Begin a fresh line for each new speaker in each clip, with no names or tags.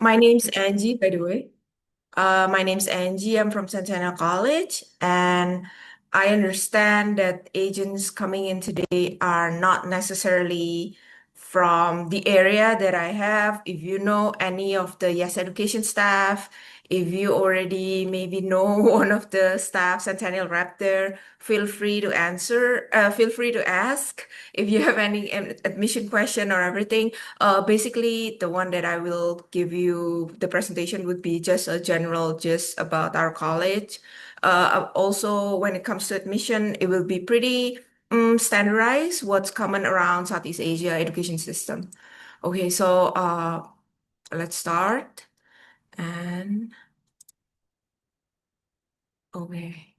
My name's Angie, by the way. My name's Angie. I'm from Centennial College, and I understand that agents coming in today are not necessarily from the area that I have. If you know any of the Yes Education staff, if you already maybe know one of the staff, Centennial rep there, feel free to ask if you have any admission question or everything. Basically, the one that I will give you the presentation would be just a general gist about our college. Also, when it comes to admission, it will be pretty standardized, what's common around Southeast Asia education system. Okay, so let's start. And okay,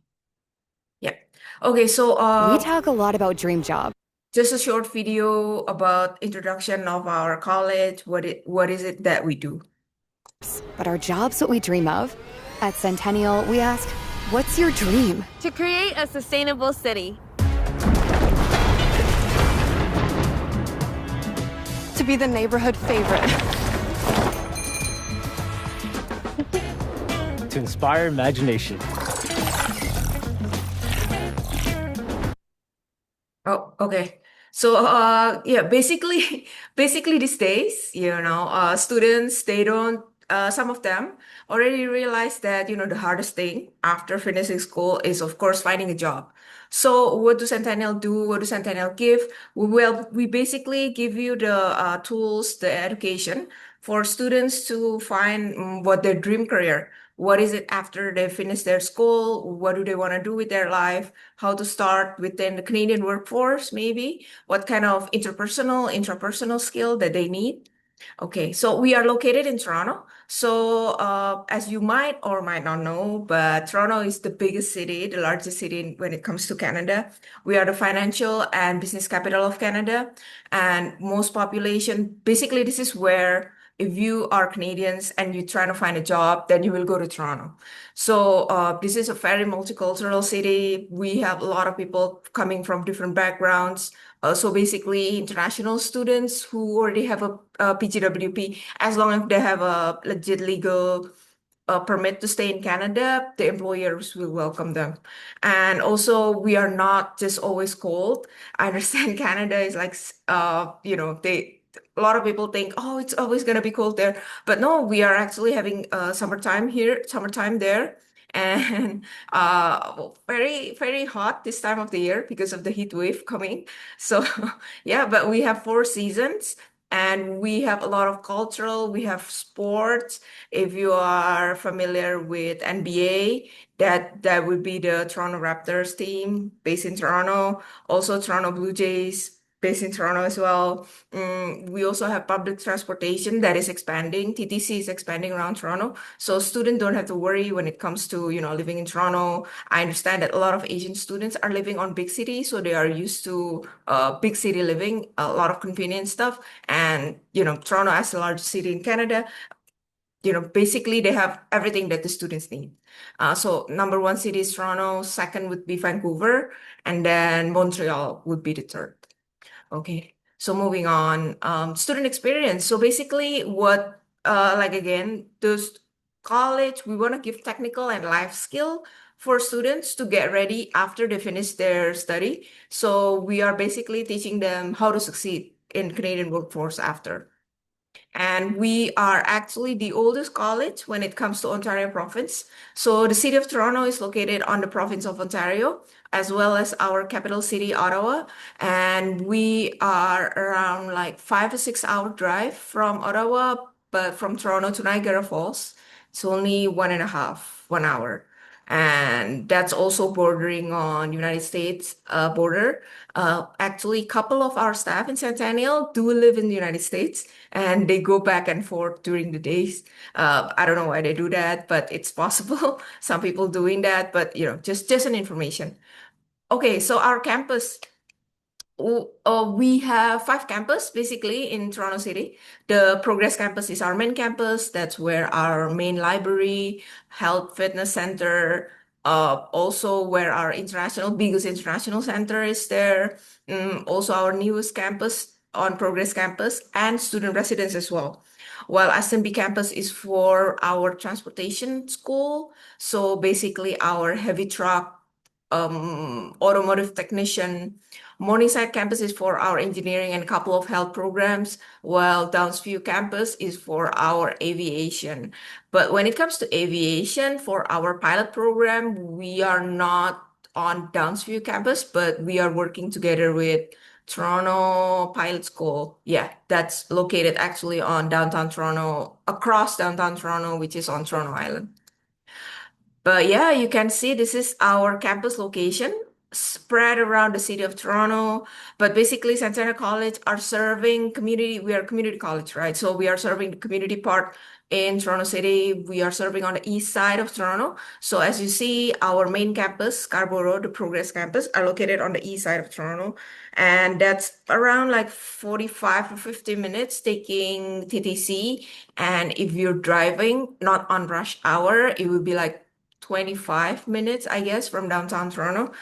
yeah. Okay, so
We talk a lot about dream jobs,
just a short video about introduction of our college. What is it that we do?
but are jobs what we dream of? At Centennial, we ask, what's your dream?
To create a sustainable city.
To be the neighborhood favorite.
To inspire imagination.
Oh, okay. So, yeah, basically, basically these days, students, they don't, some of them already realize that, the hardest thing after finishing school is, of course, finding a job. So, what do Centennial do? What do Centennial give? We basically give you the tools, the education for students to find what their dream career. What is it after they finish their school? What do they want to do with their life? How to start within the Canadian workforce, maybe, what kind of intrapersonal skill that they need. Okay, so we are located in Toronto. So, as you might or might not know, but Toronto is the biggest city, the largest city when it comes to Canada. We are the financial and business capital of Canada, and most population, basically, this is where if you are Canadians and you're trying to find a job, then you will go to Toronto. So, this is a very multicultural city. We have a lot of people coming from different backgrounds. So basically, international students who already have a PGWP, as long as they have a legit legal permit to stay in Canada, the employers will welcome them. And also, we are not just always cold. I understand Canada is like, a lot of people think, oh, it's always going to be cold there. But no, we are actually having summertime here, summertime there. And very, very hot this time of the year because of the heat wave coming. So, yeah, but we have 4 seasons and we have a lot of cultural, we have sports. If you are familiar with NBA, that would be the Toronto Raptors team based in Toronto. Also, Toronto Blue Jays based in Toronto as well. We also have public transportation that is expanding. TTC is expanding around Toronto, so students don't have to worry when it comes to living in Toronto. I understand that a lot of Asian students are living on big cities, so they are used to big city living, a lot of convenient stuff. And Toronto as the largest city in Canada, basically they have everything that the students need. So number one city is Toronto, second would be Vancouver, and then Montreal would be the third. Okay, so moving on, student experience. So basically, like again, those college, we want to give technical and life skill for students to get ready after they finish their study. So we are basically teaching them how to succeed in Canadian workforce after. And we are actually the oldest college when it comes to Ontario province. So the city of Toronto is located on the province of Ontario, as well as our capital city, Ottawa. And we are around like 5 to 6 hour drive from Ottawa, but from Toronto to Niagara Falls, it's only 1.5 hour. And that's also bordering on United States border. Actually, a couple of our staff in Centennial do live in the United States and they go back and forth during the days. I don't know why they do that, but it's possible. Some people doing that, but just an information. Okay, so our campus. We have 5 campus basically in Toronto City. The Progress campus is our main campus. That's where our main library, health fitness center, also where our biggest international center is there. Also our newest campus on Progress campus and student residence as well. while SMB campus is for our transportation school. So basically our heavy truck, automotive technician. Morningside campus is for our engineering and a couple of health programs, while Downsview campus is for our aviation. But when it comes to aviation, for our pilot program, we are not on Downsview campus, but we are working together with Toronto Pilot School. Yeah, that's located actually on downtown Toronto, across downtown Toronto, which is on Toronto Island. But yeah, you can see this is our campus location spread around the city of Toronto. But basically, Centennial College are serving community. We are a community college, right? So we are serving the community part in Toronto City. We are serving on the east side of Toronto. So as you see, our main campus, Scarborough, the Progress campus, are located on the east side of Toronto. And that's around like 45 or 50 minutes taking TTC. And if you're driving, not on rush hour, it would be like 25 minutes, I guess, from downtown Toronto.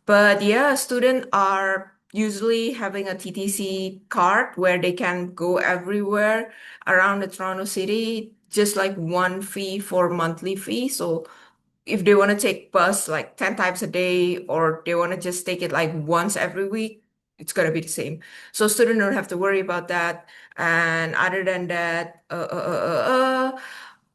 But yeah, students are usually having a TTC card where they can go everywhere around the Toronto city, just like one fee for monthly fee. So if they want to take bus like 10 times a day or they want to just take it like once every week, it's going to be the same. So students don't have to worry about that. And other than that,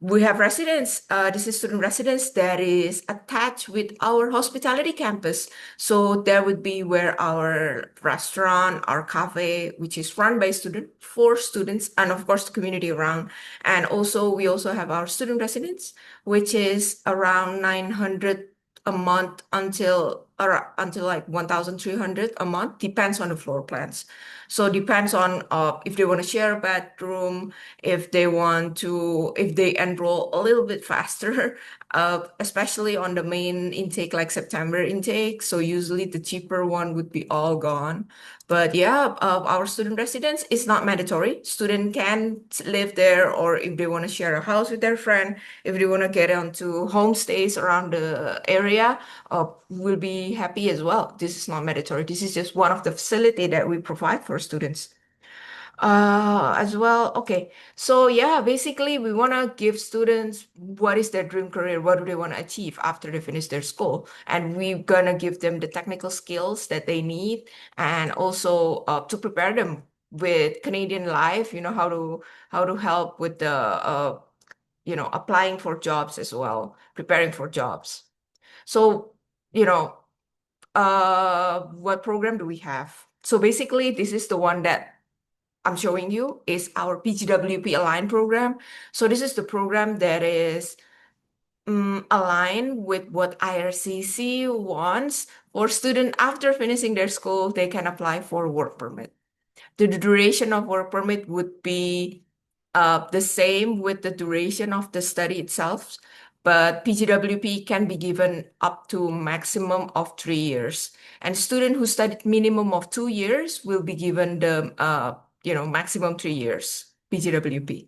we have residence. This is student residence that is attached with our hospitality campus. So there would be where our restaurant, our cafe, which is run by student for students, and of course the community around. And also we also have our student residence, which is around 900 a month until like 1,300 a month, depends on the floor plans. So depends on if they want to share a bedroom, if they enroll a little bit faster, especially on the main intake, like September intake. So usually the cheaper one would be all gone. But yeah, our student residence is not mandatory. Student can live there, or if they want to share a house with their friend, if they want to get onto homestays around the area, we'll be happy as well. This is not mandatory. This is just one of the facility that we provide for students. As well. Okay. So yeah, basically we want to give students what is their dream career, what do they want to achieve after they finish their school. And we're gonna give them the technical skills that they need and also to prepare them with Canadian life, how to help with the applying for jobs as well, preparing for jobs. So, you know, what program do we have? So basically, this is the one that I'm showing you is our PGWP Align program. So this is the program that is aligned with what IRCC wants for student after finishing their school, they can apply for work permit. The duration of work permit would be the same with the duration of the study itself, but PGWP can be given up to maximum of 3 years. And student who studied minimum of 2 years will be given the maximum 3 years PGWP.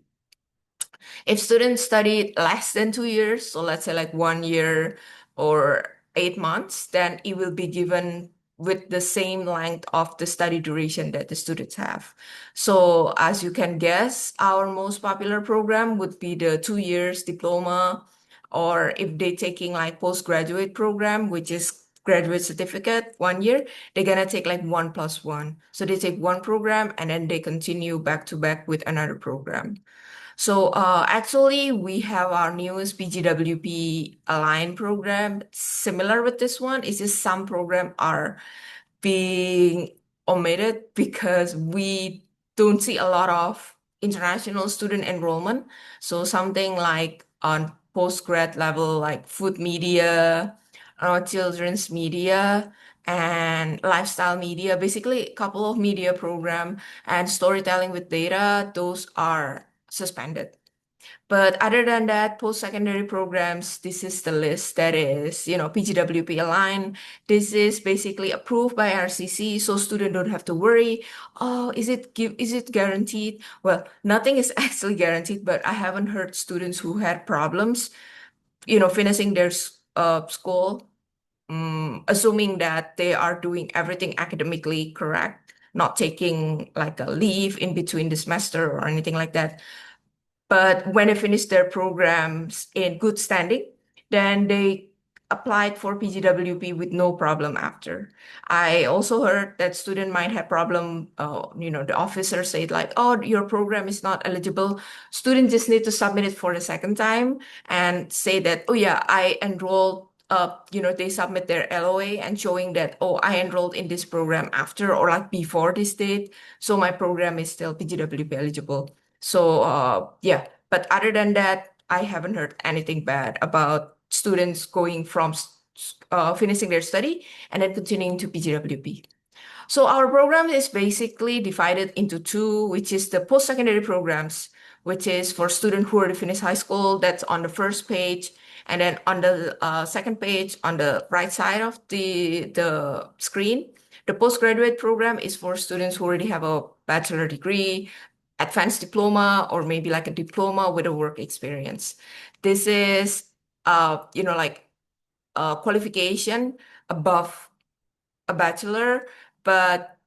If students studied less than 2 years, so let's say like 1 year or 8 months, then it will be given with the same length of the study duration that the students have. So as you can guess, our most popular program would be the 2 years diploma, or if they're taking like postgraduate program, which is graduate certificate 1 year, they're gonna take like 1+1. So they take one program and then they continue back to back with another program. So actually, we have our newest PGWP Align program. Similar with this one, it's just some programs are being omitted because we don't see a lot of international student enrollment. So something like on postgrad level, like food media, or children's media, and lifestyle media, basically a couple of media program and storytelling with data, those are suspended. But other than that, post-secondary programs, this is the list that is, PGWP aligned. This is basically approved by RCC, so students don't have to worry. Oh, is it guaranteed? Well, nothing is actually guaranteed, but I haven't heard students who had problems, finishing their school, assuming that they are doing everything academically correct, not taking like a leave in between the semester or anything like that. But when they finish their programs in good standing, then they applied for PGWP with no problem after. I also heard that student might have problem, the officer said like, oh, your program is not eligible. Students just need to submit it for the second time and say that, oh yeah, I enrolled, they submit their LOA and showing that, oh, I enrolled in this program after or like before this date. So my program is still PGWP eligible. So yeah, but other than that, I haven't heard anything bad about students going from finishing their study and then continuing to PGWP. So our program is basically divided into two, which is the post-secondary programs, which is for students who already finished high school. That's on the first page. And then on the second page, on the right side of the screen, the postgraduate program is for students who already have a bachelor degree, advanced diploma, or maybe like a diploma with a work experience. This is, like a qualification above a bachelor, but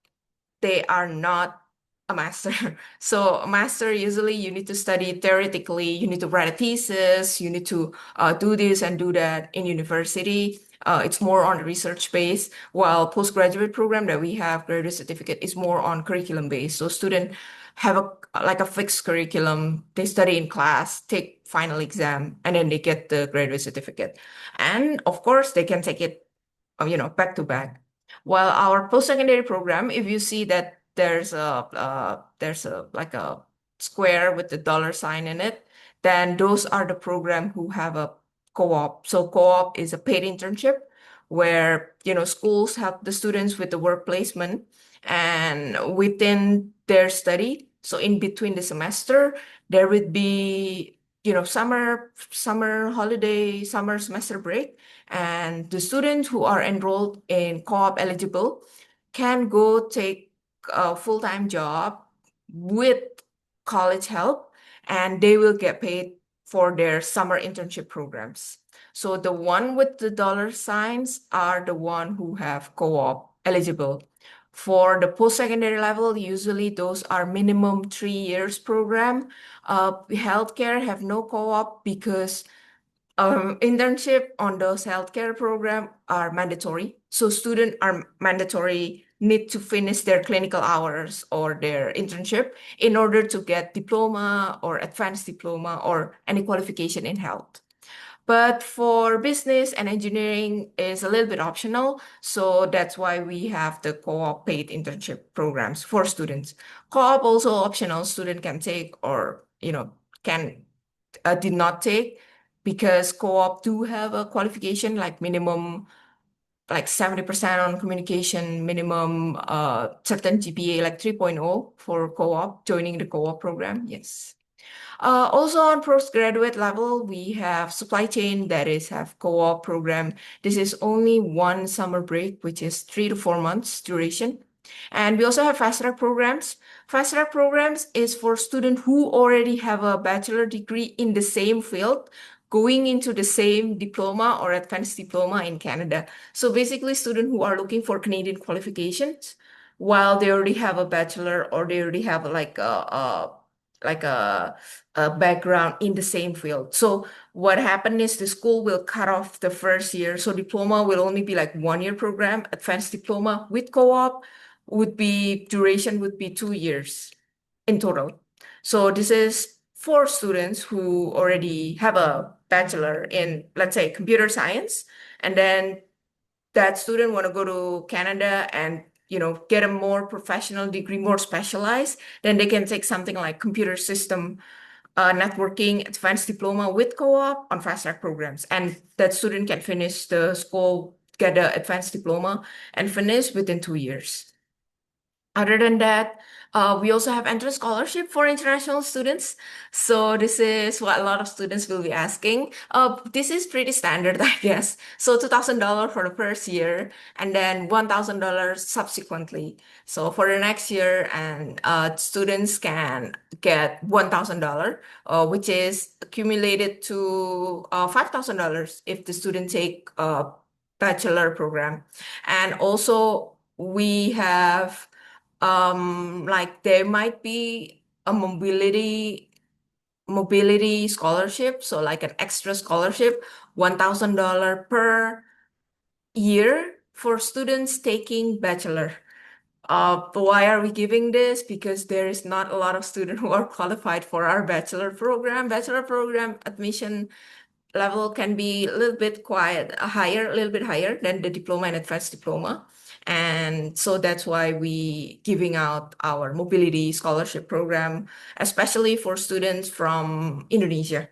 they are not a master. So a master, usually you need to study theoretically, you need to write a thesis, you need to do this and do that in university. It's more on the research base, while postgraduate program that we have, graduate certificate, is more on curriculum based. So students have a fixed curriculum. They study in class, take final exam, and then they get the graduate certificate. And of course, they can take it back to back. While our post-secondary program, if you see that there's a like a square with the dollar sign in it, then those are the program who have a co-op. So co-op is a paid internship where schools help the students with the work placement and within their study. So in between the semester, there would be summer holiday, summer semester break, and the students who are enrolled in co-op eligible can go take a full-time job with college help, and they will get paid for their summer internship programs. So the one with the dollar signs are the one who have co-op eligible. For the post-secondary level, usually those are minimum 3 years program. Healthcare have no co-op because internship on those healthcare program are mandatory. So students are mandatory need to finish their clinical hours or their internship in order to get diploma or advanced diploma or any qualification in health. But for business and engineering is a little bit optional. So that's why we have the co-op paid internship programs for students. Co-op also optional, student can take or, can did not take because co-op do have a qualification like minimum like 70% on communication, minimum certain GPA like 3.0 for co-op, joining the co-op program. Yes. Also on postgraduate level, we have supply chain that is have co-op program. This is only one summer break, which is 3 to 4 months duration. And we also have fast track programs. Fast track programs is for students who already have a bachelor degree in the same field, going into the same diploma or advanced diploma in Canada. So basically students who are looking for Canadian qualifications while they already have a bachelor or they already have like a background in the same field. So what happened is the school will cut off the first year. So diploma will only be like 1 year program. Advanced diploma with co-op duration would be 2 years in total. So this is for students who already have a bachelor in, let's say, computer science, and then that student want to go to Canada and get a more professional degree, more specialized, then they can take something like computer system networking advanced diploma with co-op on fast track programs. And that student can finish the school, get the advanced diploma and finish within 2 years. Other than that, we also have entrance scholarship for international students. So this is what a lot of students will be asking. This is pretty standard, I guess. So $2,000 for the first year and then $1,000 subsequently. So for the next year, and students can get $1,000, which is accumulated to $5,000 if the student take a bachelor program. And also we have like there might be a mobility mobility scholarship, so like an extra scholarship, $1,000 per year for students taking bachelor. Why are we giving this? Because there is not a lot of students who are qualified for our bachelor program. Bachelor program admission level can be a little bit a little bit higher than the diploma and advanced diploma. And so that's why we giving out our mobility scholarship program, especially for students from Indonesia.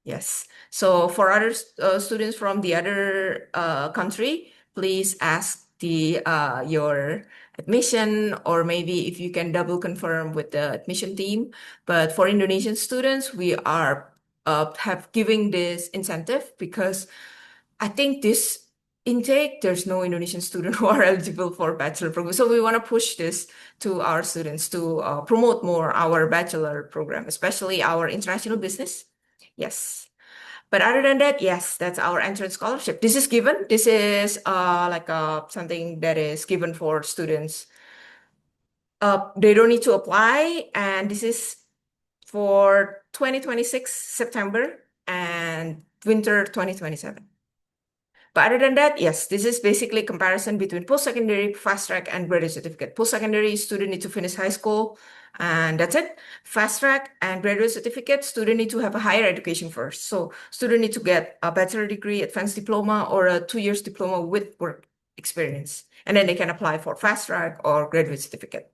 Yes. So for other students from the other country, please ask the your admission, or maybe if you can double confirm with the admission team. But for Indonesian students, we are have giving this incentive because I think this intake, there's no Indonesian student who are eligible for bachelor program. So we want to push this to our students to promote more our bachelor program, especially our international business. Yes. But other than that, yes, that's our entrance scholarship. This is given. This is like something that is given for students. They don't need to apply, and this is for 2026 September and winter 2027. But other than that, yes, this is basically comparison between post-secondary, fast track, and graduate certificate. Post-secondary, student need to finish high school, and that's it. Fast track and graduate certificate, student need to have a higher education first. So student need to get a bachelor degree, advanced diploma, or a 2 years diploma with work experience. And then they can apply for fast track or graduate certificate.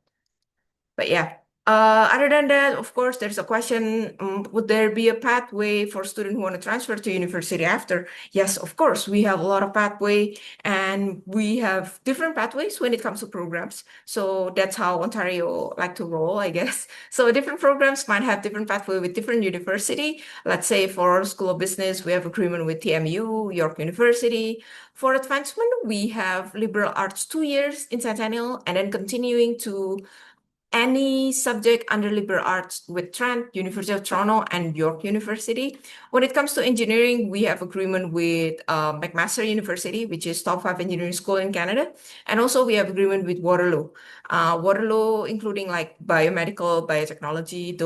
But yeah, other than that, of course, there's a question, would there be a pathway for students who want to transfer to university after? Yes, of course, we have a lot of pathway, and we have different pathways when it comes to programs. So that's how Ontario like to roll, I guess. So different programs might have different pathway with different university. Let's say for School of Business, we have agreement with TMU, York University. For advancement, we have liberal arts 2 years in Centennial, and then continuing to any subject under liberal arts with Trent, University of Toronto, and York University. When it comes to engineering, we have agreement with McMaster University, which is top 5 engineering school in Canada. And also we have agreement with Waterloo. Waterloo, including like biomedical, biotechnology,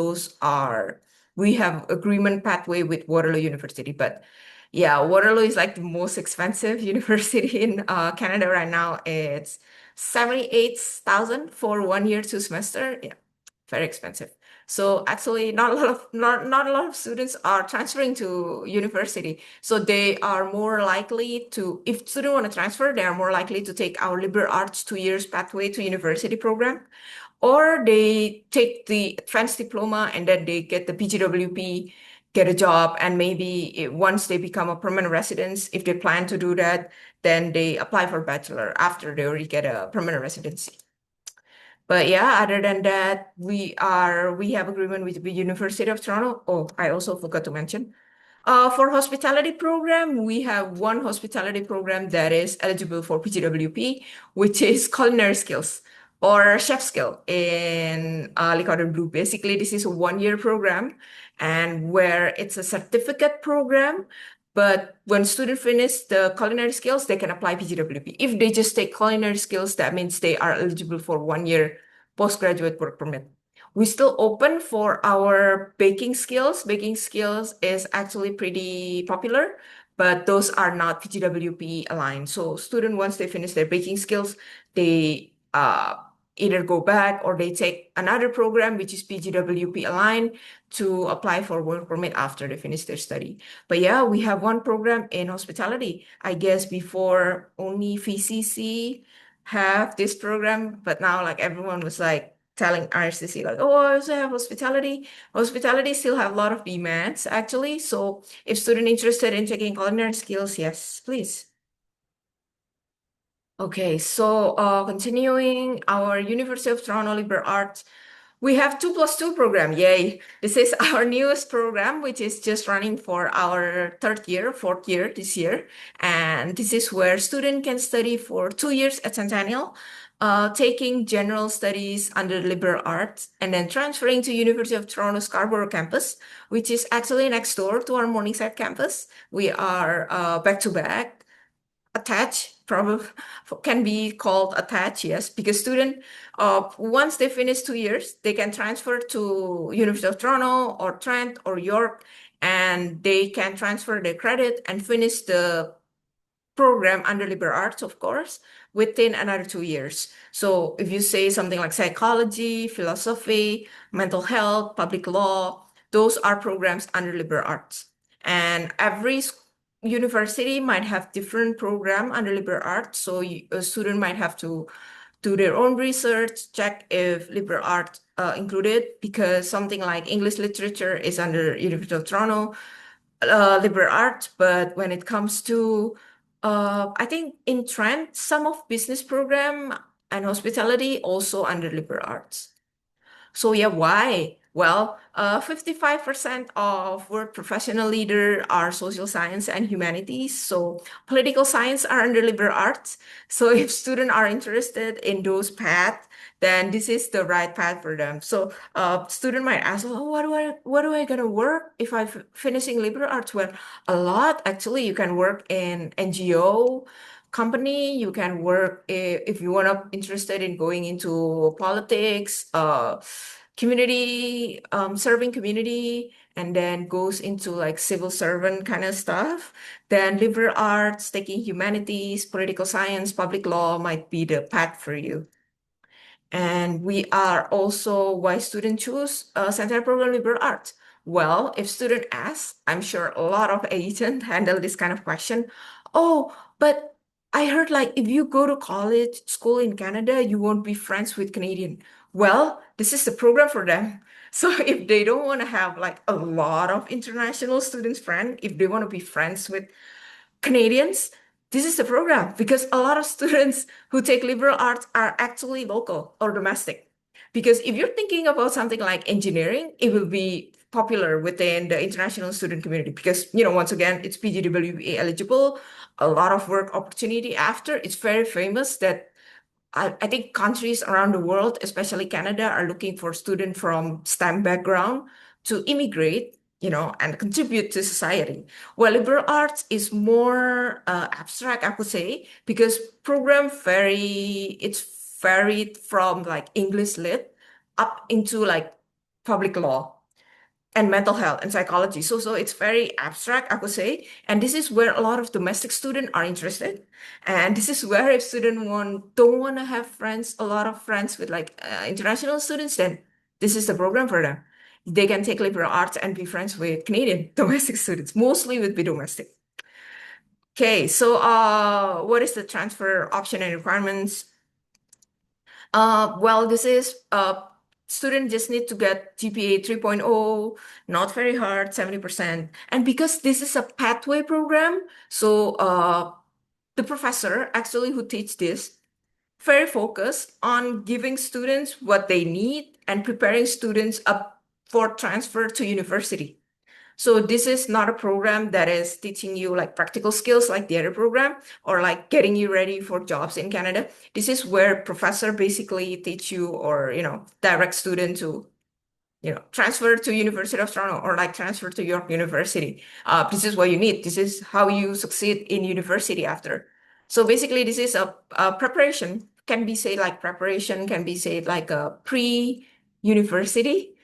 we have agreement pathway with Waterloo University. But yeah, Waterloo is like the most expensive university in Canada right now. It's 78,000 for 1 year, 2 semester. Yeah, very expensive. So actually not a lot of students are transferring to university. So they are more likely to, if students want to transfer, they are more likely to take our liberal arts 2 years pathway to university program, or they take the advanced diploma and then they get the PGWP, get a job, and maybe once they become a permanent residence, if they plan to do that, then they apply for bachelor after they already get a permanent residency. But yeah, other than that, we have agreement with the University of Toronto. Oh, I also forgot to mention. For hospitality program, we have one hospitality program that is eligible for PGWP, which is culinary skills or chef skill in Licaudon Blue. Basically, this is a 1 year program, and where it's a certificate program. But when students finish the culinary skills, they can apply PGWP. If they just take culinary skills, that means they are eligible for 1 year postgraduate work permit. We still open for our baking skills. Baking skills is actually pretty popular, but those are not PGWP aligned. So student, once they finish their baking skills, they either go back or they take another program which is PGWP aligned to apply for work permit after they finish their study. But yeah, we have one program in hospitality. I guess before only VCC have this program, but now like everyone was like telling RCC like, oh, I also have hospitality. Hospitality still have a lot of demands actually. So if student interested in taking culinary skills, yes, please. Okay, so continuing our University of Toronto Liberal Arts, we have 2+2 program. Yay! This is our newest program, which is just running for our third year, fourth year this year. And this is where student can study for 2 years at Centennial, taking general studies under liberal arts, and then transferring to University of Toronto Scarborough campus, which is actually next door to our Morningside campus. We are back to back. attached, probably can be called attached, yes, because student, once they finish 2 years, they can transfer to University of Toronto or Trent or York, and they can transfer their credit and finish the program under liberal arts, of course, within another 2 years. So if you say something like psychology, philosophy, mental health, public law, those are programs under liberal arts. And every university might have different program under liberal arts. So a student might have to do their own research, check if liberal arts included, because something like English literature is under University of Toronto, liberal arts, but when it comes to, I think in Trent, some of business program and hospitality also under liberal arts. So yeah, why? Well, 55% of work professional leader are social science and humanities. So political science are under liberal arts. So if students are interested in those paths, then this is the right path for them. So student might ask, oh, what do I gonna work if I'm finishing liberal arts? Well, a lot actually. You can work in NGO company. You can work if you wanna interested in going into politics, community, serving community, and then goes into like civil servant kind of stuff, then liberal arts, taking humanities, political science, public law might be the path for you. And we are also why students choose Centennial Program Liberal Arts. Well, if student asks, I'm sure a lot of agents handle this kind of question. Oh, but I heard like if you go to college, school in Canada, you won't be friends with Canadian. Well, this is the program for them. So if they don't want to have like a lot of international students friend, if they want to be friends with Canadians, this is the program because a lot of students who take liberal arts are actually local or domestic. Because if you're thinking about something like engineering, it will be popular within the international student community because, once again, it's PGWA eligible, a lot of work opportunity after. It's very famous that I think countries around the world, especially Canada, are looking for students from STEM background to immigrate, and contribute to society. Well, liberal arts is more abstract, I would say, because it's varied from like English lit up into like public law and mental health and psychology. So it's very abstract, I would say. And this is where a lot of domestic students are interested. And this is where if students don't want to have friends, a lot of friends with like international students, then this is the program for them. They can take liberal arts and be friends with Canadian domestic students, mostly would be domestic. Okay, so what is the transfer option and requirements? Well, this is student just need to get GPA 3.0, not very hard, 70%. And because this is a pathway program, so the professor actually who teach this very focused on giving students what they need and preparing students up for transfer to university. So this is not a program that is teaching you like practical skills like the other program or like getting you ready for jobs in Canada. This is where professor basically teach you or, direct student to, transfer to University of Toronto or like transfer to York University. This is what you need. This is how you succeed in university after. So basically this is a preparation, can be said like preparation, can be said like a pre-university.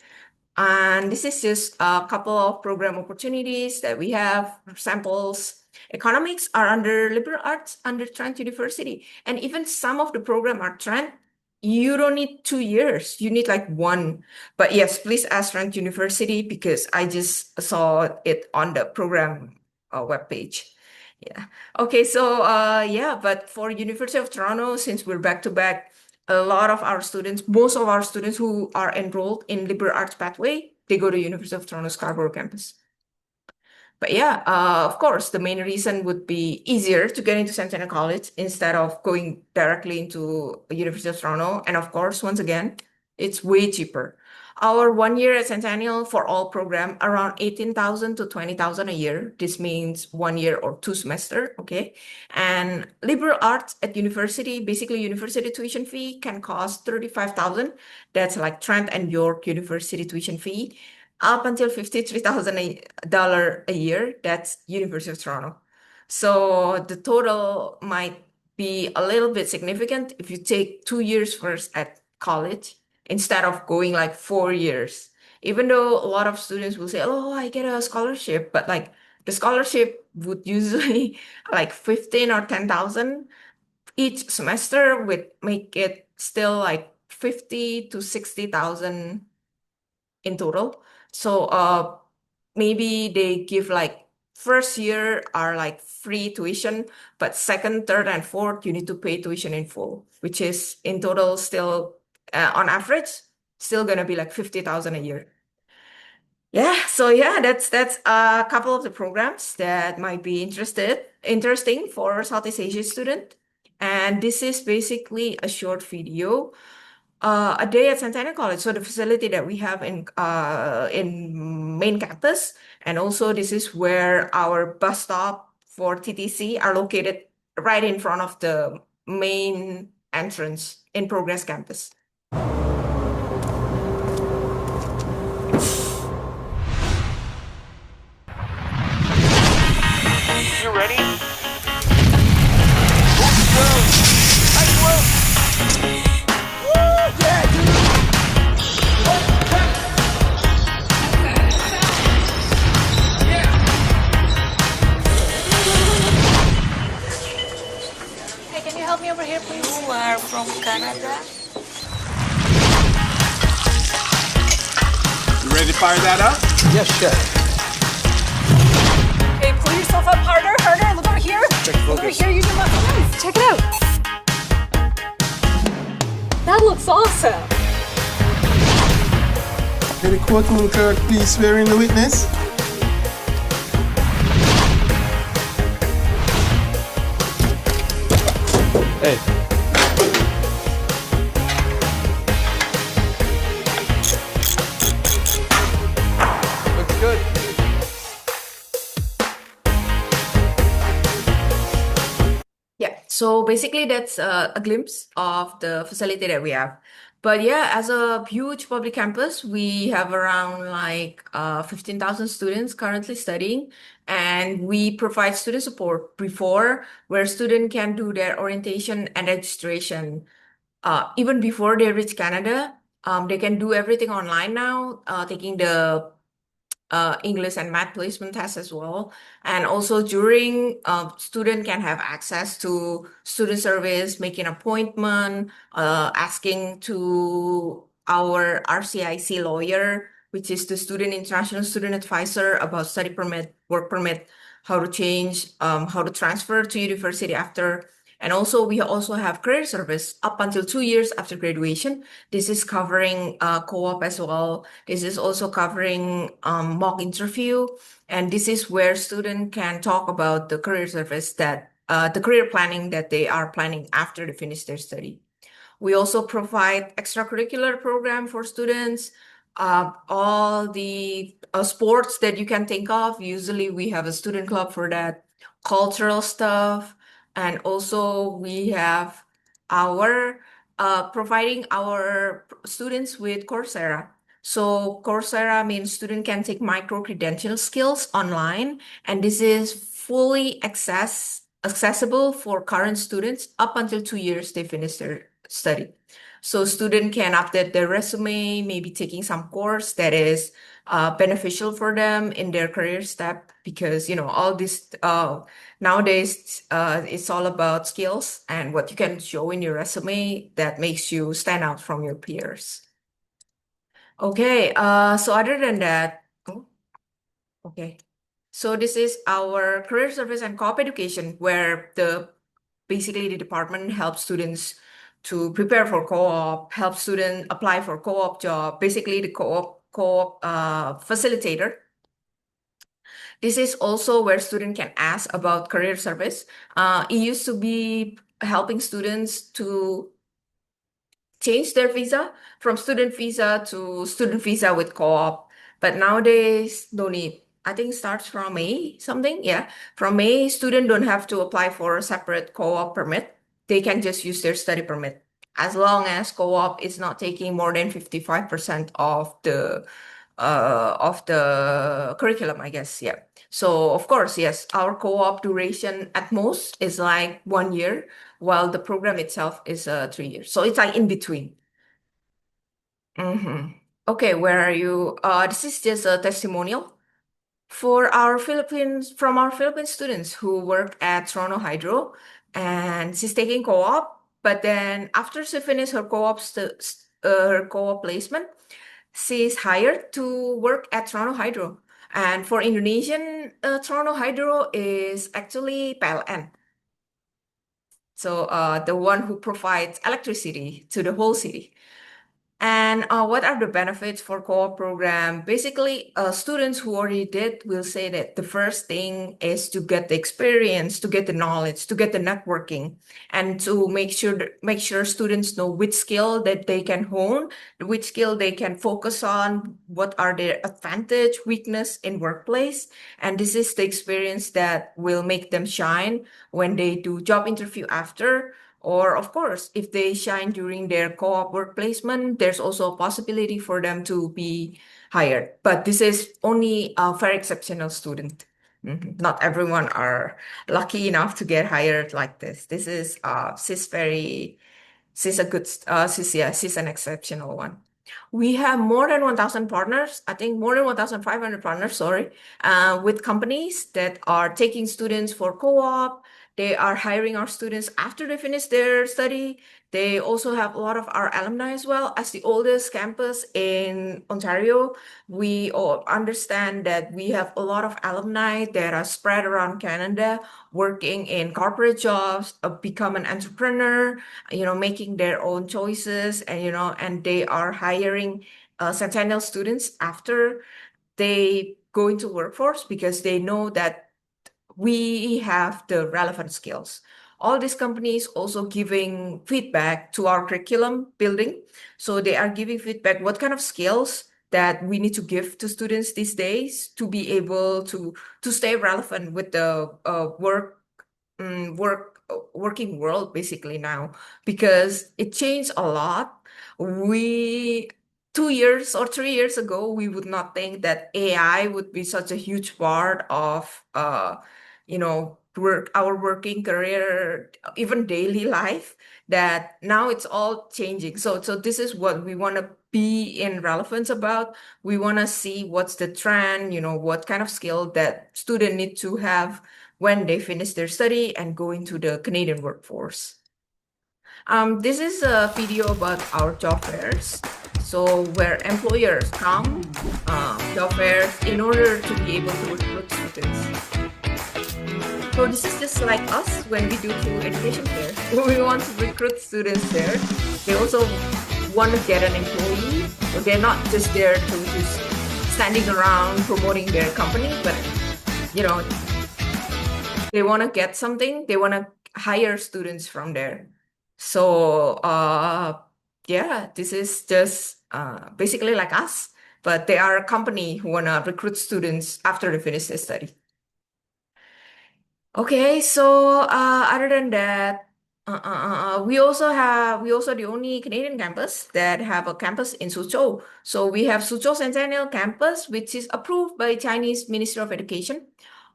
And this is just a couple of program opportunities that we have, samples. Economics are under liberal arts, under Trent University. And even some of the program are Trent. You don't need 2 years, you need like one. But yes, please ask Trent University because I just saw it on the program webpage. Yeah. Okay, so yeah, but for University of Toronto, since we're back to back, a lot of our students, most of our students who are enrolled in liberal arts pathway, they go to University of Toronto Scarborough campus. But yeah, of course, the main reason would be easier to get into Centennial College instead of going directly into University of Toronto. And of course, once again, it's way cheaper. Our 1 year at Centennial for all program around 18,000 to 20,000 a year. This means 1 year or 2 semester, okay? And liberal arts at university, basically university tuition fee can cost 35,000. That's like Trent and York University tuition fee up until $53,000 a year. That's University of Toronto. So the total might be a little bit significant if you take 2 years first at college instead of going like 4 years. Even though a lot of students will say, "Oh, I get a scholarship," but like the scholarship would usually like 15 or 10,000 each semester would make it still like 50 to 60,000 in total. So maybe they give like first year are like free tuition, but second, third, and fourth you need to pay tuition in full, which is in total still on average still gonna be like 50,000 a year. Yeah, so yeah, that's a couple of the programs that might be interesting for Southeast Asia student. And this is basically a short video, a day at Centennial College. So the facility that we have in main campus, and also this is where our bus stop for TTC are located right in front of the main entrance in Progress Campus.
You ready?
Hey, can you help me over here, please? You are from Canada?
You ready to fire that up?
Yes, chef.
Hey, pull yourself up harder, harder. Look over here. Look over here, use your muscle. Nice. Check it out. That looks awesome.
May the courtroom clerk please swear in the witness?
Hey. Looks good.
Yeah, so basically that's a glimpse of the facility that we have. But yeah, as a huge public campus, we have around like 15,000 students currently studying, and we provide student support before where student can do their orientation and registration. Even before they reach Canada, they can do everything online now, taking the English and math placement test as well. And also during, student can have access to student service, making appointment, asking to our RCIC lawyer, which is the Student International Student Advisor about study permit, work permit, how to change, how to transfer to university after. And also we also have career service up until 2 years after graduation. This is covering co-op as well. This is also covering mock interview. And this is where student can talk about the career service that the career planning that they are planning after they finish their study. We also provide extracurricular program for students, all the sports that you can think of. Usually we have a student club for that, cultural stuff, and also we have our providing our students with Coursera. So Coursera means student can take micro credential skills online, and this is fully accessible for current students up until 2 years they finish their study. So student can update their resume, maybe taking some course that is beneficial for them in their career step, because all this nowadays it's all about skills and what you can show in your resume that makes you stand out from your peers. Okay, so other than that, oh, okay. So this is our career service and co-op education, where basically the department helps students to prepare for co-op, help students apply for co-op job, basically the co-op facilitator. This is also where student can ask about career service. It used to be helping students to change their visa from student visa to student visa with co-op. But nowadays, no need. I think starts from May, something. Yeah. From May, student don't have to apply for a separate co-op permit. They can just use their study permit as long as co-op is not taking more than 55% of the of the curriculum, I guess. Yeah. So of course, yes, our co-op duration at most is like 1 year, while the program itself is 3 years. So it's like in between. Okay, where are you? This is just a testimonial for our Philippine students who work at Toronto Hydro, and she's taking co-op. But then after she finished her her co-op placement, she's hired to work at Toronto Hydro. And for Indonesian, Toronto Hydro is actually PLN. So the one who provides electricity to the whole city. And what are the benefits for co-op program? Basically, students who already did will say that the first thing is to get the experience, to get the knowledge, to get the networking, and to make sure students know which skill that they can hone, which skill they can focus on, what are their advantage, weakness in workplace, and this is the experience that will make them shine when they do job interview after. Or, of course, if they shine during their co-op work placement, there's also a possibility for them to be hired. But this is only a very exceptional student. Not everyone are lucky enough to get hired like this. This is she's a good she's an exceptional one. We have more than 1,000 partners, I think more than 1,500 partners, sorry, with companies that are taking students for co-op. They are hiring our students after they finish their study. They also have a lot of our alumni as well. As the oldest campus in Ontario, we all understand that we have a lot of alumni that are spread around Canada, working in corporate jobs, become an entrepreneur, making their own choices, and they are hiring Centennial students after they go into workforce because they know that we have the relevant skills. All these companies also giving feedback to our curriculum building. So they are giving feedback what kind of skills that we need to give to students these days to be able to stay relevant with the working world basically now, because it changed a lot. We 2 years or 3 years ago, we would not think that AI would be such a huge part of our working career, even daily life, that now it's all changing. So this is what we want to be in relevance about. We want to see what's the trend, what kind of skill that student need to have when they finish their study and go into the Canadian workforce. This is a video about our job fairs. So where employers come, job fairs, in order to be able to recruit students. So this is just like us when we do through education fair. We want to recruit students there. They also want to get an employee. So they're not just there to just standing around promoting their company, but they want to get something. They want to hire students from there. So yeah, this is just basically like us, but they are a company who want to recruit students after they finish their study. Okay, so other than that, we also the only Canadian campus that have a campus in Suzhou. So we have Suzhou Centennial Campus, which is approved by Chinese Ministry of Education.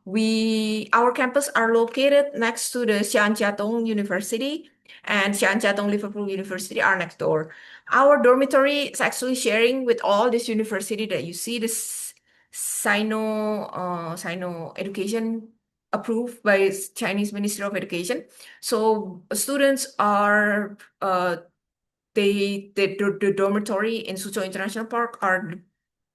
Our campus are located next to the Xi'an University, and Xi'an Liverpool University are next door. Our dormitory is actually sharing with all this university that you see, this Sino Education, approved by Chinese Ministry of Education. So students are the dormitory in Suzhou International Park are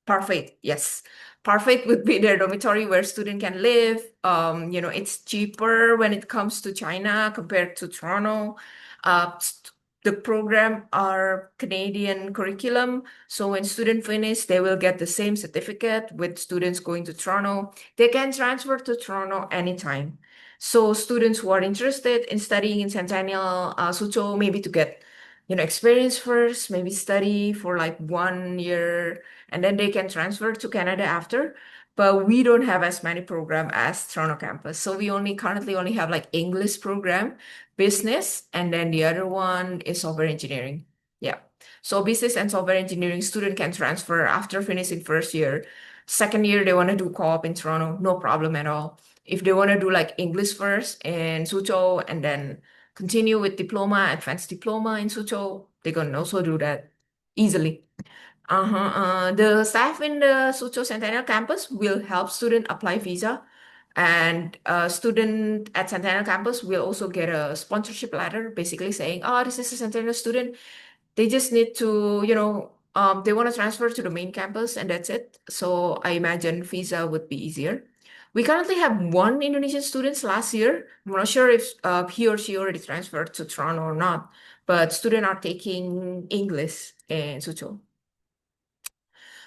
perfect. Yes, perfect would be their dormitory where student can live. It's cheaper when it comes to China compared to Toronto. The program are Canadian curriculum. So when student finish, they will get the same certificate with students going to Toronto. They can transfer to Toronto anytime. So students who are interested in studying in Centennial, Suzhou, maybe to get, experience first, maybe study for like 1 year, and then they can transfer to Canada after. But we don't have as many program as Toronto campus. So we currently only have like English program, business, and then the other one is software engineering. Yeah. So business and software engineering student can transfer after finishing first year. Second year, they want to do co-op in Toronto, no problem at all. If they want to do like English first in Suzhou and then continue with diploma, advanced diploma in Suzhou, they can also do that easily. The staff in the Suzhou Centennial campus will help student apply visa, and a student at Centennial campus will also get a sponsorship letter, basically saying, "Oh, this is a Centennial student. They just need to, they want to transfer to the main campus, and that's it." So I imagine visa would be easier. We currently have one Indonesian student last year. I'm not sure if he or she already transferred to Toronto or not, but students are taking English in Suzhou.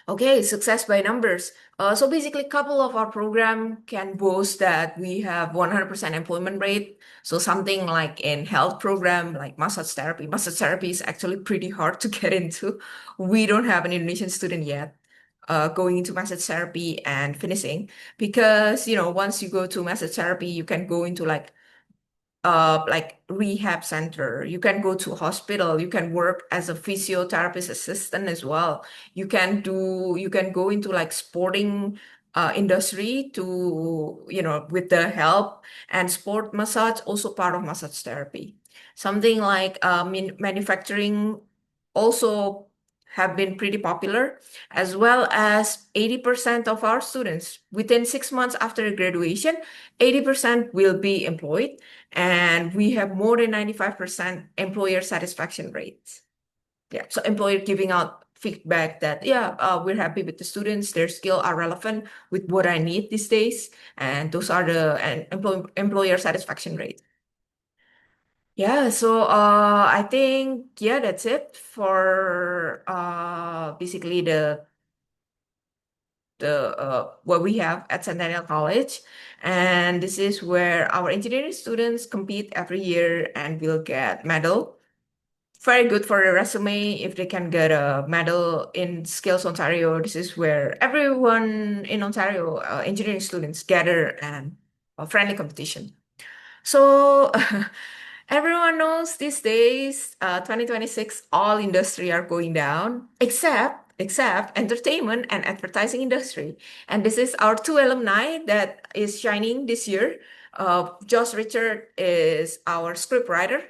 Okay, success by numbers. So basically, a couple of our program can boast that we have 100% employment rate. So something like in health program, like massage therapy. Massage therapy is actually pretty hard to get into. We don't have an Indonesian student yet going into massage therapy and finishing because, once you go to massage therapy, you can go into like rehab center. You can go to hospital. You can work as a physiotherapist assistant as well. You can go into like sporting industry to, with the help, and sport massage also part of massage therapy. Something like manufacturing also have been pretty popular, as well as 80% of our students within 6 months after graduation, 80% will be employed, and we have more than 95% employer satisfaction rates. Yeah, so employer giving out feedback that, yeah, we're happy with the students, their skill are relevant with what I need these days, and those are the employer satisfaction rate. Yeah, so I think, yeah, that's it for basically the what we have at Centennial College. And this is where our engineering students compete every year and will get medal. Very good for a resume if they can get a medal in Skills Ontario. This is where everyone in Ontario, engineering students gather and a friendly competition. So everyone knows these days, 2026, all industry are going down except entertainment and advertising industry. And this is our two alumni that is shining this year. Josh Richard is our script writer,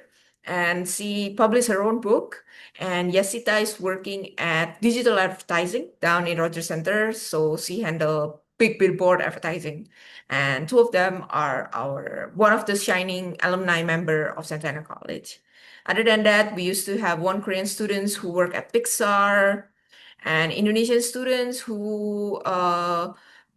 and she published her own book. And Yasita is working at digital advertising down in Rogers Center, so she handle big billboard advertising. And two of them are one of the shining alumni member of Centennial College. Other than that, we used to have one Korean students who work at Pixar, and Indonesian students who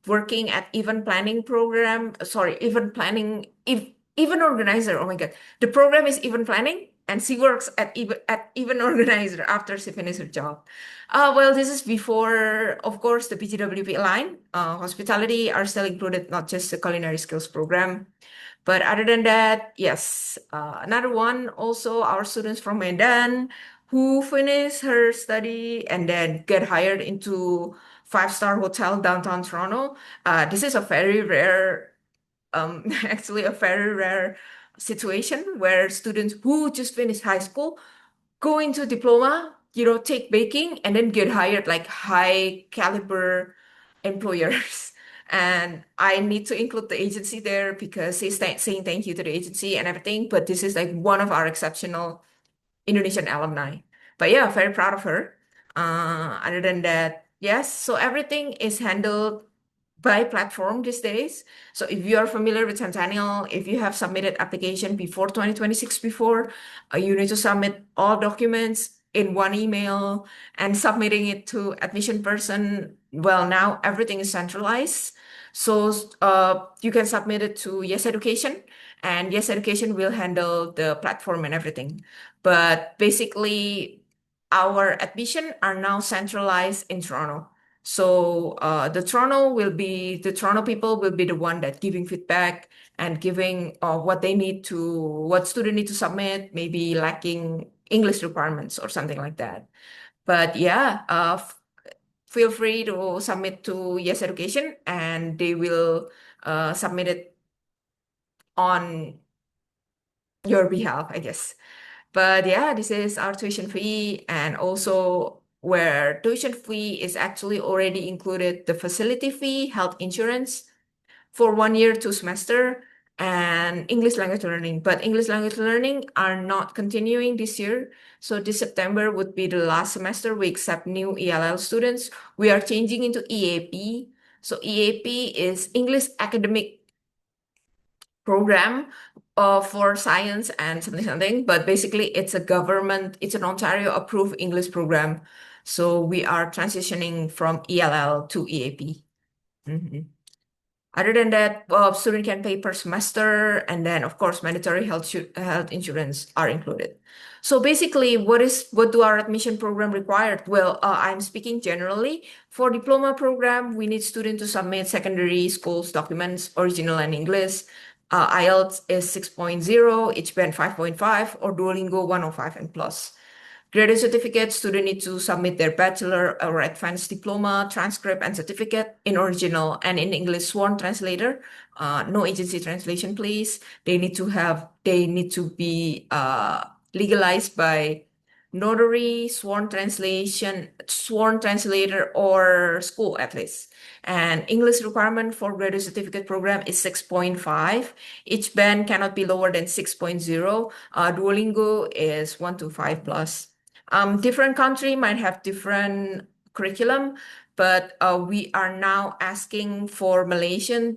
working at event planning program. Sorry, event planning, event organizer. Oh my God, the program is event planning, and she works at event organizer after she finishes her job. Well, this is before, of course, the PGWP line. Hospitality are still included, not just the culinary skills program. But other than that, yes, another one also our students from Medan who finish her study and then get hired into five-star hotel downtown Toronto. This is a very rare, actually a very rare situation where students who just finished high school go into diploma, take baking and then get hired like high caliber employers. And I need to include the agency there because he's saying thank you to the agency and everything. But this is like one of our exceptional Indonesian alumni. But yeah, very proud of her. Other than that, yes, so everything is handled by platform these days. So if you are familiar with Centennial, if you have submitted application before 2026 before, you need to submit all documents in one email and submitting it to admission person. Well, now everything is centralized. So you can submit it to Yes Education, and Yes Education will handle the platform and everything. But basically, our admission are now centralized in Toronto. So the Toronto people will be the one that giving feedback and giving what student need to submit, maybe lacking English requirements or something like that. But yeah, feel free to submit to Yes Education, and they will submit it on your behalf, I guess. But yeah, this is our tuition fee, and also where tuition fee is actually already included the facility fee, health insurance for 1 year, 2 semester, and English language learning. But English language learning are not continuing this year. So this September would be the last semester. We accept new ELL students. We are changing into EAP. So EAP is English Academic Program for science and something something, but basically it's an Ontario approved English program. So we are transitioning from ELL to EAP. Mhm. Other than that, student can pay per semester, and then of course mandatory health insurance are included. So basically, what do our admission program require? Well, I'm speaking generally. For diploma program, we need student to submit secondary schools documents, original and English. IELTS is 6.0, HBand 5.5, or Duolingo 105 and plus. Graduate certificate, student need to submit their bachelor or advanced diploma, transcript, and certificate in original and in English sworn translator. No agency translation, please. They need to be legalized by notary, sworn translator, or school at least. And English requirement for graduate certificate program is 6.5. Each band cannot be lower than 6.0. Duolingo is 1 to 5 plus. Different country might have different curriculum, but we are now asking for Malaysia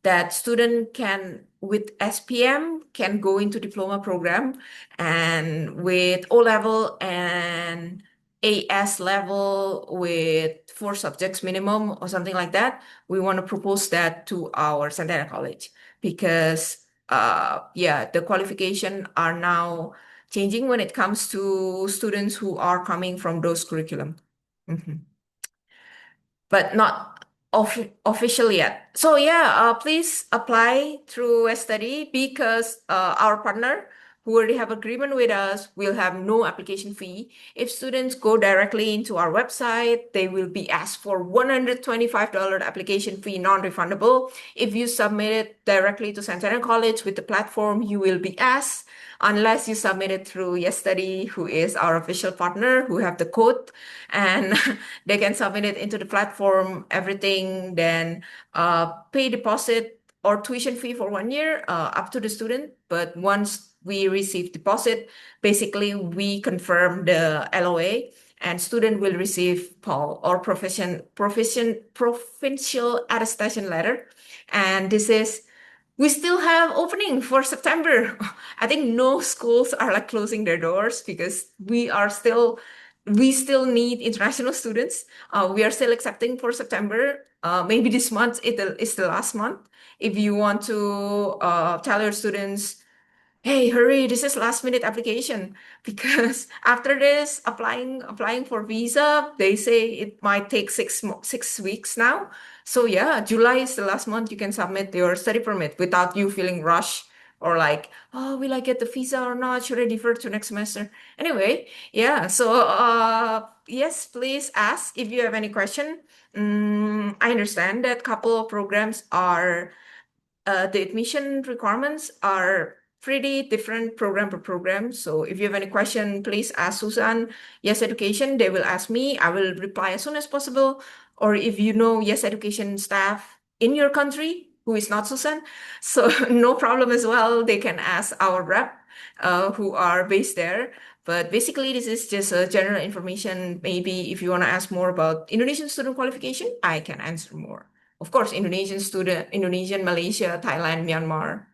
that student can with SPM can go into diploma program, and with O level and AS level with 4 subjects minimum or something like that. We want to propose that to our Centennial College because yeah, the qualification are now changing when it comes to students who are coming from those curriculum. Mhm. But not official yet. So yeah, please apply through a study because our partner who already have agreement with us will have no application fee. If students go directly into our website, they will be asked for $125 application fee, non-refundable. If you submit it directly to Centennial College with the platform, you will be asked unless you submit it through YesStudy, who is our official partner, who have the code, and they can submit it into the platform, everything, then pay deposit or tuition fee for 1 year, up to the student. But once we receive deposit, basically we confirm the LOA, and student will receive PAL or provincial attestation letter. And this is we still have opening for September. I think no schools are like closing their doors because we still need international students. We are still accepting for September. Maybe this month is the last month. If you want to tell your students, hey, hurry, this is last minute application because after this applying for visa, they say it might take 6 weeks now. So yeah, July is the last month you can submit your study permit without you feeling rushed or like, oh, will I get the visa or not? Should I defer to next semester? Anyway, yeah, so yes, please ask if you have any question. I understand that couple of programs are the admission requirements are pretty different program per program. So if you have any question, please ask Susan. Yes Education, they will ask me. I will reply as soon as possible. Or if you know Yes Education staff in your country who is not Susan, so no problem as well. They can ask our rep who are based there. But basically, this is just a general information. Maybe if you want to ask more about Indonesian student qualification, I can answer more. Of course, Indonesian, Malaysia, Thailand, Myanmar,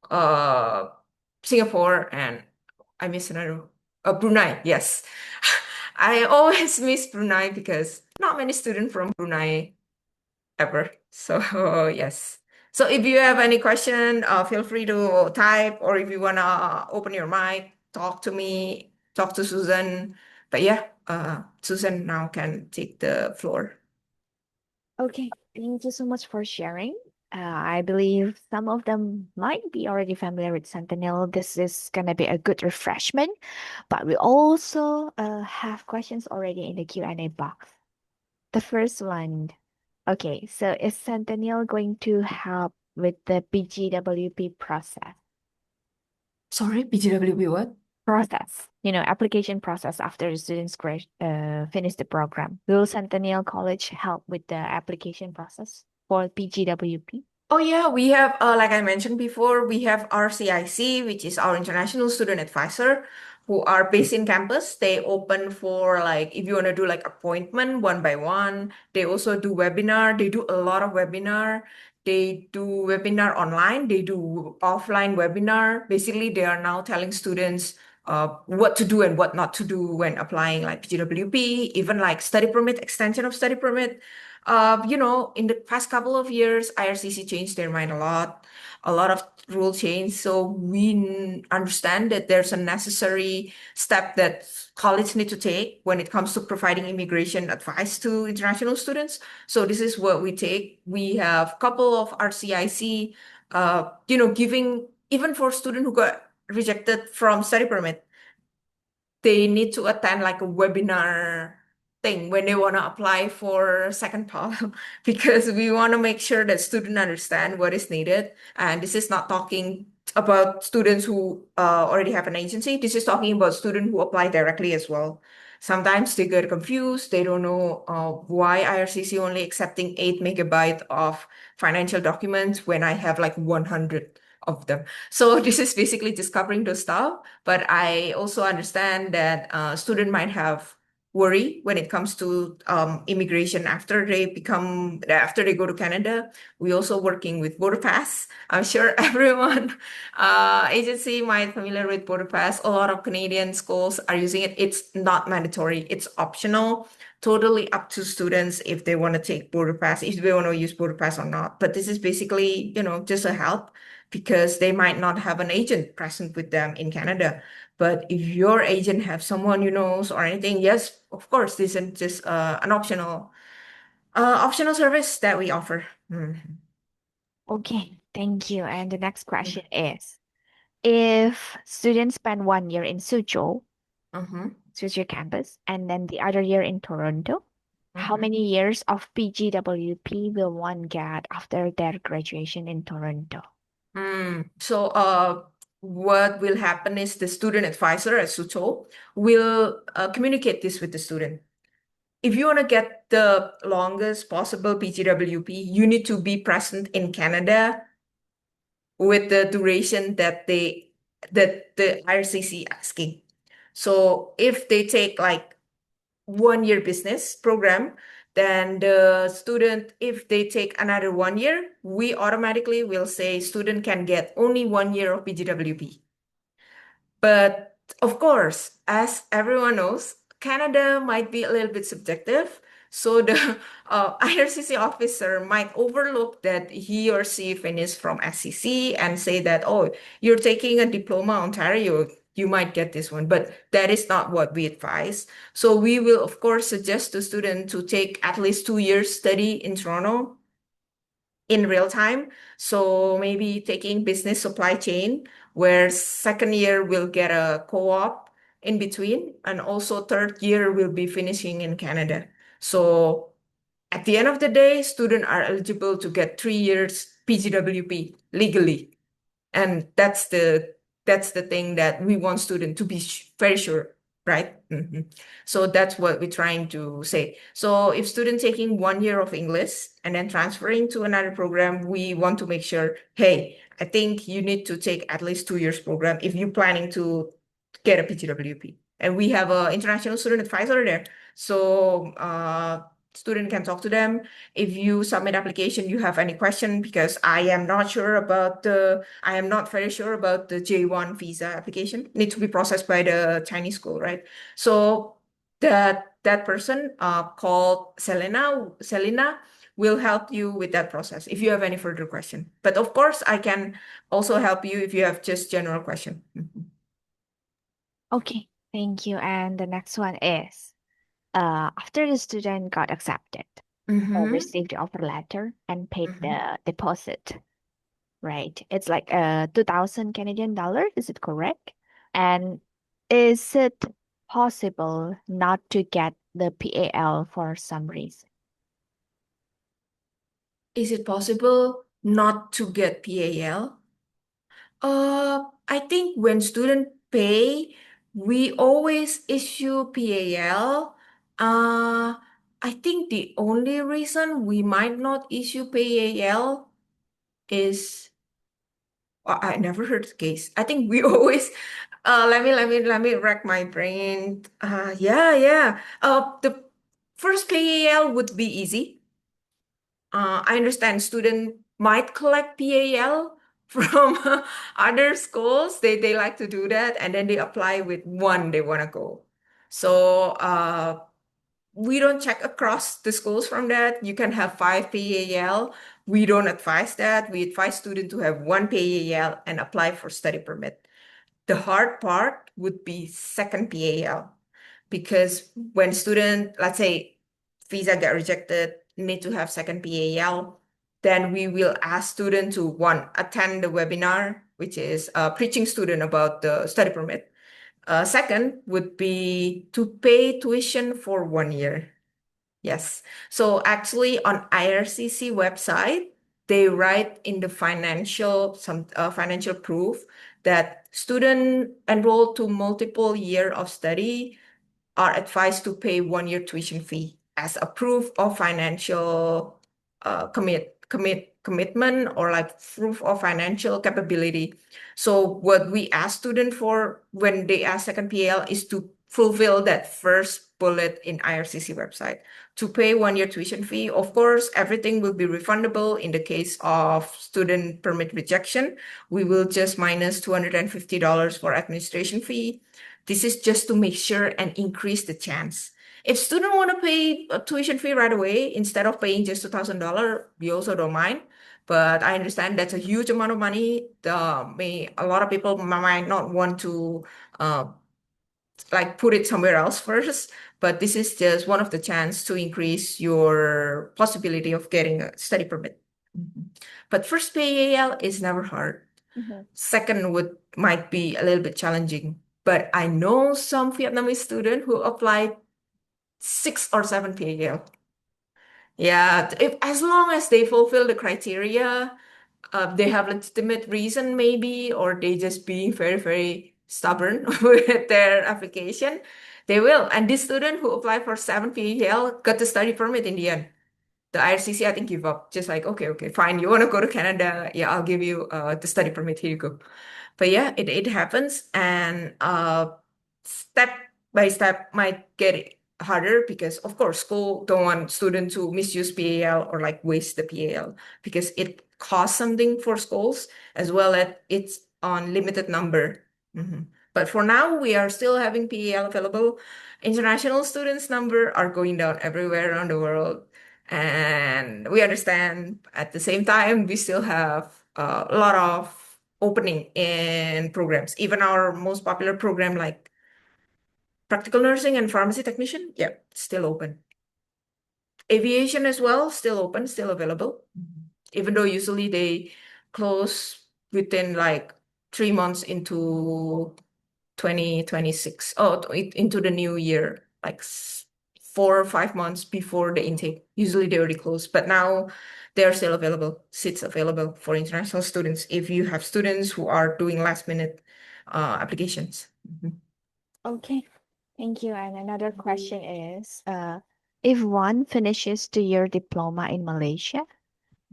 uh, Singapore, and I miss another, Brunei. Yes, I always miss Brunei because not many students from Brunei ever. So yes. So if you have any question, feel free to type, or if you wanna open your mic, talk to me, talk to Susan. But yeah, Susan now can take the floor.
Okay, thank you so much for sharing. I believe some of them might be already familiar with Sentinel. This is gonna be a good refreshment, but we also have questions already in the Q&A box. The first one, okay, so is Centennial going to help with the PGWP process?
Sorry, PGWP what?
Process, application process after the students finish the program. Will Centennial College help with the application process for PGWP?
Oh yeah, we have like I mentioned before, we have RCIC, which is our International Student Advisor, who are based in campus. They open for like if you want to do like appointment one by one. They also do webinar. They do a lot of webinar. They do webinar online. They do offline webinar. Basically, they are now telling students what to do and what not to do when applying like PGWP, even like study permit, extension of study permit. In the past couple of years, IRCC changed their mind a lot. A lot of rule change. So we understand that there's a necessary step that college need to take when it comes to providing immigration advice to international students. So this is what we take. We have a couple of RCIC, giving even for student who got rejected from study permit, they need to attend like a webinar thing when they want to apply for second PAL because we want to make sure that students understand what is needed. And this is not talking about students who already have an agency. This is talking about students who apply directly as well. Sometimes they get confused. They don't know why IRCC only accepting 8 MB of financial documents when I have like 100 of them. So this is basically just covering the stuff. But I also understand that student might have worry when it comes to immigration after they go to Canada. We also working with Border Pass. I'm sure everyone agency might familiar with Border Pass. A lot of Canadian schools are using it. It's not mandatory. It's optional. Totally up to students if they want to take Border Pass, if they want to use Border Pass or not. But this is basically, just a help because they might not have an agent present with them in Canada. But if your agent have someone you knows or anything, yes, of course, this is just an optional service that we offer. Mhm.
Okay, thank you. And the next question is, if students spend 1 year in
Mhm.
Suzhou campus, and then the other year in Toronto, how
Mhm.
many years of PGWP will one get after their graduation in Toronto?
So, what will happen is the student advisor at Suzhou will communicate this with the student. If you want to get the longest possible PGWP, you need to be present in Canada with the duration that the IRCC asking. So if they take like 1 year business program, then the student, if they take another 1 year, we automatically will say student can get only 1 year of PGWP. But of course, as everyone knows, Canada might be a little bit subjective. So the IRCC officer might overlook that he or she finished from SCC and say that, oh, you're taking a diploma Ontario, you might get this one. But that is not what we advise. So we will, of course, suggest to student to take at least 2 years study in Toronto in real time. So maybe taking business supply chain, where second year will get a co-op in between, and also third year will be finishing in Canada. So at the end of the day, students are eligible to get 3 years PGWP legally. And that's the thing that we want students to be very sure, right? So that's what we're trying to say. So if student taking 1 year of English and then transferring to another program, we want to make sure, hey, I think you need to take at least 2 years program if you're planning to get a PGWP. And we have an international student advisor there. So student can talk to them. If you submit application, you have any question, because I am not very sure about the J1 visa application. Need to be processed by the Chinese school, right? So that person called Selena will help you with that process if you have any further question. But of course, I can also help you if you have just general question.
Okay, thank you. And the next one is, after the student got accepted or
Mm-hmm.
received the offer letter and paid
Mm-hmm.
the deposit, right? It's like 2,000 Canadian dollars, is it correct? And is it possible not to get the PAL for some reason?
Is it possible not to get PAL? I think when student pay, we always issue PAL. I think the only reason we might not issue PAL is I never heard the case. I think we always let me rack my brain. Yeah. The first PAL would be easy. I understand student might collect PAL from other schools. They like to do that, and then they apply with one they want to go. So we don't check across the schools from that. You can have five PAL. We don't advise that. We advise students to have one PAL and apply for study permit. The hard part would be second PAL because when student, let's say visa get rejected, need to have second PAL, then we will ask student to one, attend the webinar, which is preaching student about the study permit. Second would be to pay tuition for 1 year. Yes. So actually on IRCC website, they write in the financial proof that student enrolled to multiple year of study are advised to pay 1 year tuition fee as a proof of financial commitment or like proof of financial capability. So what we ask student for when they ask second PL is to fulfill that first bullet in IRCC website to pay 1 year tuition fee. Of course, everything will be refundable in the case of student permit rejection. We will just minus $250 for administration fee. This is just to make sure and increase the chance. If student want to pay a tuition fee right away instead of paying just $2,000, we also don't mind. But I understand that's a huge amount of money. A lot of people might not want to uh, like put it somewhere else first. But this is just one of the chance to increase your possibility of getting a study permit. But first PAL is never hard. Second might be a little bit challenging. But I know some Vietnamese student who applied 6 or 7 PAL. Yeah, as long as they fulfill the criteria, they have legitimate reason maybe, or they just being very, very stubborn with their application, they will. And this student who applied for 7 PAL got the study permit in the end. The IRCC, I think, give up. Just like, okay, fine. You want to go to Canada? Yeah, I'll give you the study permit. Here you go. But yeah, it happens, and step by step might get it harder because, of course, school don't want students to misuse PAL or like waste the PAL because it costs something for schools as well as it's on limited number. But for now, we are still having PAL available. International students number are going down everywhere around the world. And we understand at the same time, we still have a lot of opening in programs. Even our most popular program, like practical nursing and pharmacy technician, yeah, still open. Aviation as well, still open, still available. Even though usually they close within like 3 months into 2026. Oh, into the new year, like 4 or 5 months before the intake. Usually they already close, but now they're still available, seats available for international students if you have students who are doing last minute applications.
Okay, thank you. And another question is, if one finishes 2 year diploma in Malaysia,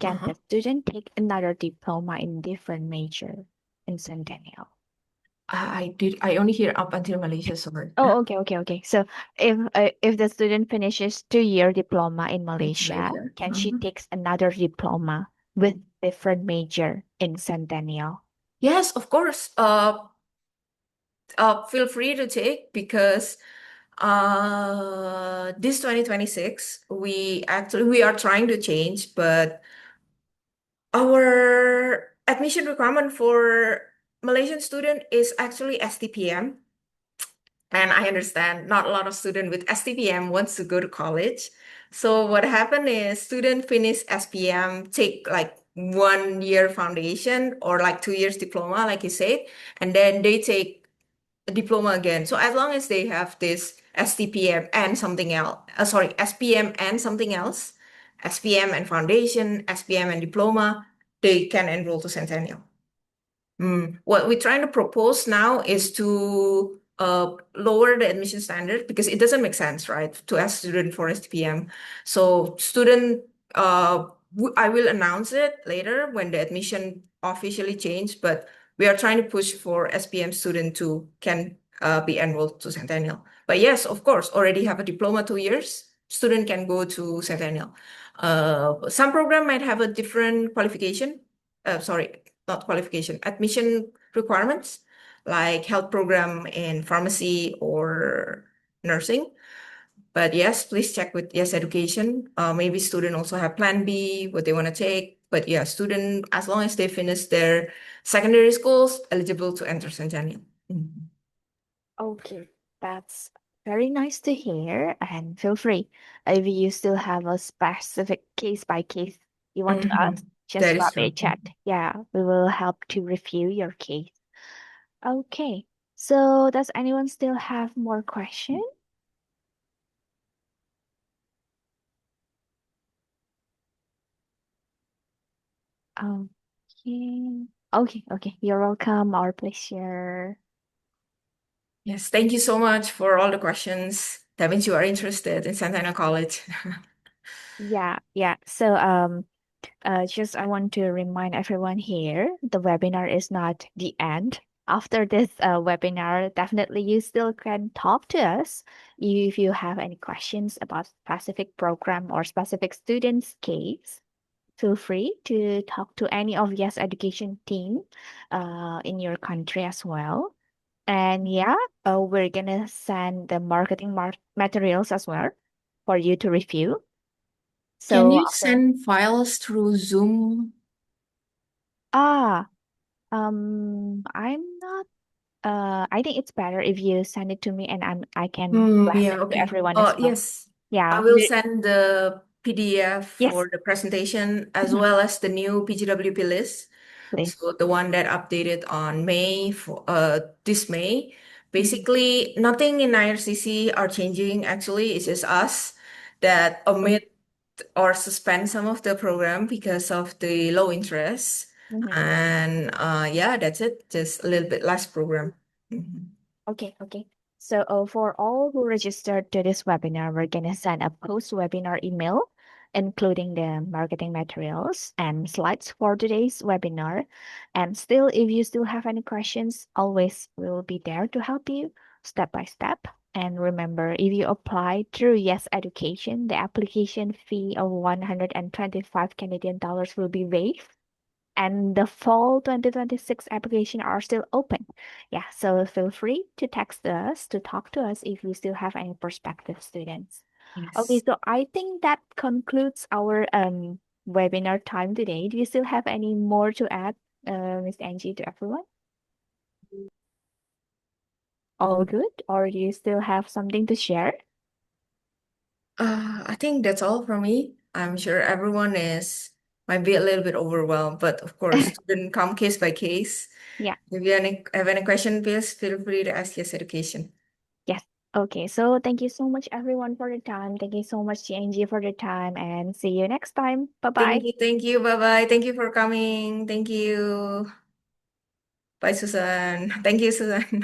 can
Uh-huh.
the student take another diploma in different major in Centennial?
I only hear up until Malaysia, sorry.
Oh, okay. So if the student finishes 2 year diploma in Malaysia,
Malaysia.
can she takes another diploma with different major in Centennial?
Yes, of course. Feel free to take because this 2026 we are trying to change, but our admission requirement for Malaysian student is actually STPM. And I understand not a lot of student with STPM wants to go to college. So what happened is student finish SPM, take like 1 year foundation or like 2 years diploma, like you said, and then they take a diploma again. So as long as they have this STPM and something else, SPM and something else, SPM and foundation, SPM and diploma, they can enroll to Centennial. What we're trying to propose now is to lower the admission standard because it doesn't make sense, right, to ask student for STPM. So I will announce it later when the admission officially changed, but we are trying to push for SPM student to can be enrolled to Centennial. But yes, of course, already have a diploma 2 years, student can go to Centennial. Some program might have a different qualification. Sorry, not qualification, admission requirements, like health program in pharmacy or nursing. But yes, please check with Yes Education. Maybe student also have plan B, what they want to take. But yeah, student, as long as they finish their secondary schools, eligible to enter Centennial. Mhm.
Okay, that's very nice to hear. And feel free if you still have a specific case by case you want to ask, just
That is
drop a
true.
chat. Yeah, we will help to review your case. Okay, so does anyone still have more questions? Okay. Okay. You're welcome. Our pleasure.
Yes, thank you so much for all the questions. That means you are interested in Centennial College.
Yeah. So just I want to remind everyone here, the webinar is not the end. After this webinar, definitely you still can talk to us if you have any questions about specific program or specific students' case. Feel free to talk to any of Yes Education team in your country as well. And yeah, we're gonna send the marketing materials as well for you to review.
Can
So
you
after
send files through Zoom?
ah I'm not I think it's better if you send it to me and I can blast
Yeah,
it to
okay.
everyone as well.
Yes. I
Yeah,
will send the PDF
yes,
for the presentation as
mhm,
well as the new PGWP list.
please.
So the one that updated on May for this May.
Mhm,
Basically, nothing in IRCC are changing actually. It's just us that
mhm,
omit or suspend some of the program because of the low interest.
mhm.
And yeah, that's it. Just a little bit less program. Mhm.
Okay. So for all who registered to this webinar, we're gonna send a post-webinar email, including the marketing materials and slides for today's webinar. And still, if you still have any questions, always we will be there to help you step by step. And remember, if you apply through Yes Education, the application fee of 125 Canadian dollars will be waived and the fall 2026 application are still open. Yeah, so feel free to text us to talk to us if you still have any prospective students. Okay,
Yes.
so I think that concludes our webinar time today. Do you still have any more to add, Miss Angie, to everyone? All good? Or do you still have something to share?
I think that's all from me. I'm sure everyone is might be a little bit overwhelmed, but of course, student come case by case.
Yeah.
If you have any question, please feel free to ask Yes Education.
Yes. Okay, so thank you so much everyone for the time. Thank you so much, Angie, for the time, and see you next time. Bye-bye.
Thank you, bye bye. Thank you for coming. Thank you. Bye, Susan. Thank you, Susan.